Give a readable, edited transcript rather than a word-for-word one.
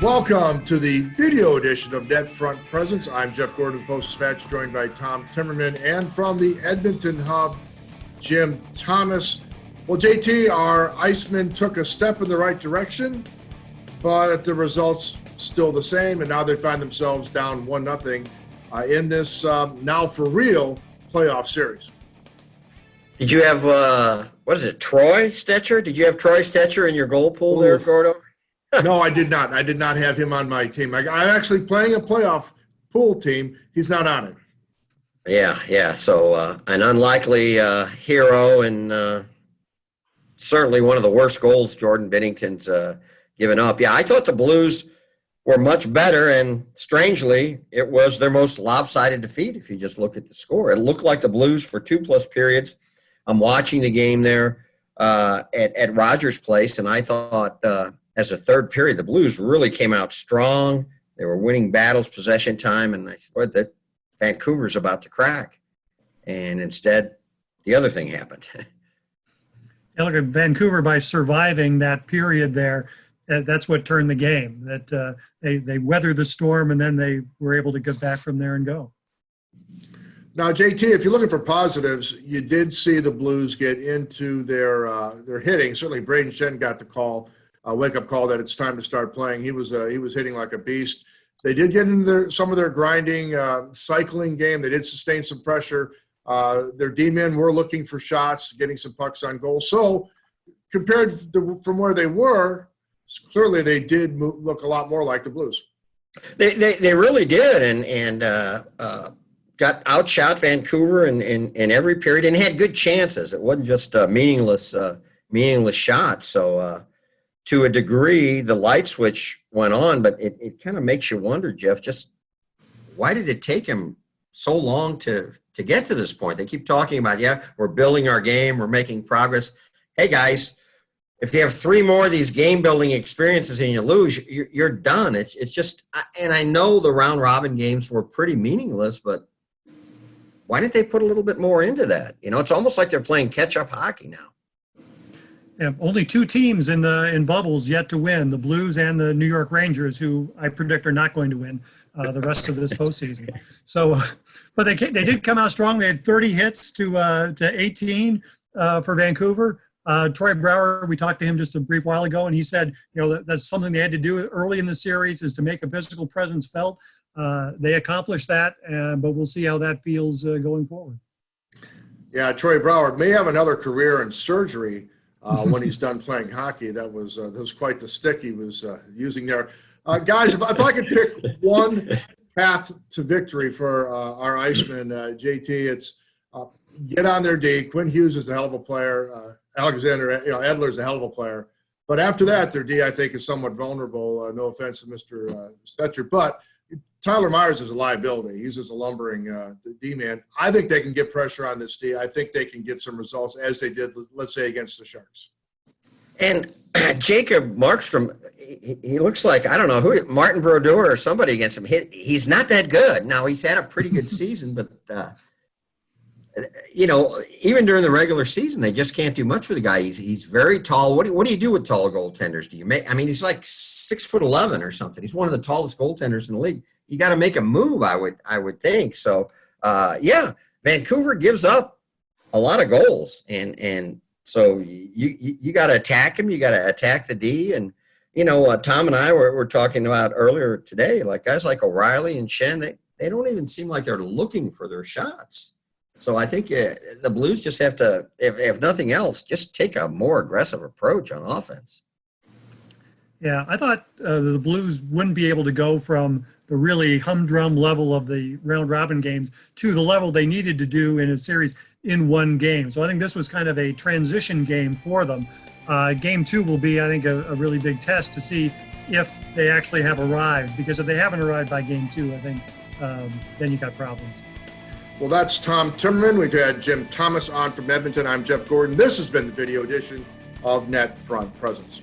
Welcome to the video edition of Net Front Presence. I'm Jeff Gordon of the Post-Dispatch, joined by Tom Timmermann, and from the Edmonton hub, Jim Thomas. Well, JT, our Icemen took a step in the right direction, but the results still the same, and now they find themselves down 1-0 in this now for real playoff series. Did you have, Troy Stetcher? Did you have Troy Stetcher in your goal pool there, Gordo? No, I did not. I did not have him on my team. I'm actually playing a playoff pool team. He's not on it. Yeah. So an unlikely hero and certainly one of the worst goals Jordan Binnington's given up. Yeah, I thought the Blues were much better, and strangely, it was their most lopsided defeat if you just look at the score. It looked like the Blues for 2+ periods. I'm watching the game there at Rogers Place, and I thought as a third period, the Blues really came out strong. They were winning battles, possession time, and I thought that Vancouver's about to crack. And instead, the other thing happened. Yeah, look at Vancouver, by surviving that period there, that's what turned the game. That they weathered the storm, and then they were able to get back from there and go. Now, JT, if you're looking for positives, you did see the Blues get into their hitting. Certainly, Braden Shen got the call. Wake-up call that it's time to start playing. He was hitting like a beast. They did get into some of their grinding, cycling game. They did sustain some pressure. Their D-men were looking for shots, getting some pucks on goal. So compared from where they were, clearly they did look a lot more like the Blues. They really did, and got outshot Vancouver in every period and had good chances. It wasn't just meaningless shots. So to a degree, the light switch went on, but it kind of makes you wonder, Jeff, just why did it take him so long to get to this point? They keep talking about, we're building our game, we're making progress. Hey, guys, if you have 3 more of these game-building experiences and you lose, you're done. It's just – and I know the round-robin games were pretty meaningless, but why didn't they put a little bit more into that? It's almost like they're playing catch-up hockey now. Yeah, only 2 teams in bubbles yet to win, the Blues and the New York Rangers, who I predict are not going to win the rest of this postseason. So, but they did come out strong. They had 30 hits to 18 for Vancouver. Troy Brouwer, we talked to him just a brief while ago, and he said, that's something they had to do early in the series, is to make a physical presence felt. They accomplished that, but we'll see how that feels going forward. Yeah, Troy Brouwer may have another career in surgery when he's done playing hockey. That was quite the stick he was using there. Guys, if I could pick one path to victory for our Icemen, JT, it's get on their D. Quinn Hughes is a hell of a player. Alexander Edler's a hell of a player. But after that, their D, I think, is somewhat vulnerable. No offense to Mr. Stetcher. But Tyler Myers is a liability. He's just a lumbering D-man. I think they can get pressure on this D. I think they can get some results as they did, let's say, against the Sharks. And Jacob Markstrom, he looks like, I don't know, who, Martin Brodeur or somebody against him. He's not that good. Now, he's had a pretty good season, but, even during the regular season, they just can't do much with the guy. He's very tall. What do you do with tall goaltenders? He's like 6'11" or something. He's one of the tallest goaltenders in the league. You got to make a move, I would think. So, Vancouver gives up a lot of goals, and so you got to attack him. You got to attack the D, and Tom and I were talking about earlier today, like guys like O'Reilly and Shen, they don't even seem like they're looking for their shots. So I think the Blues just have to, if nothing else, just take a more aggressive approach on offense. Yeah, I thought the Blues wouldn't be able to go from the really humdrum level of the round-robin games to the level they needed to do in a series in one game. So I think this was kind of a transition game for them. Game 2 will be, I think, a really big test to see if they actually have arrived. Because if they haven't arrived by Game 2, I think then you got problems. Well, that's Tom Timmermann. We've had Jim Thomas on from Edmonton. I'm Jeff Gordon. This has been the video edition of Net Front Presence.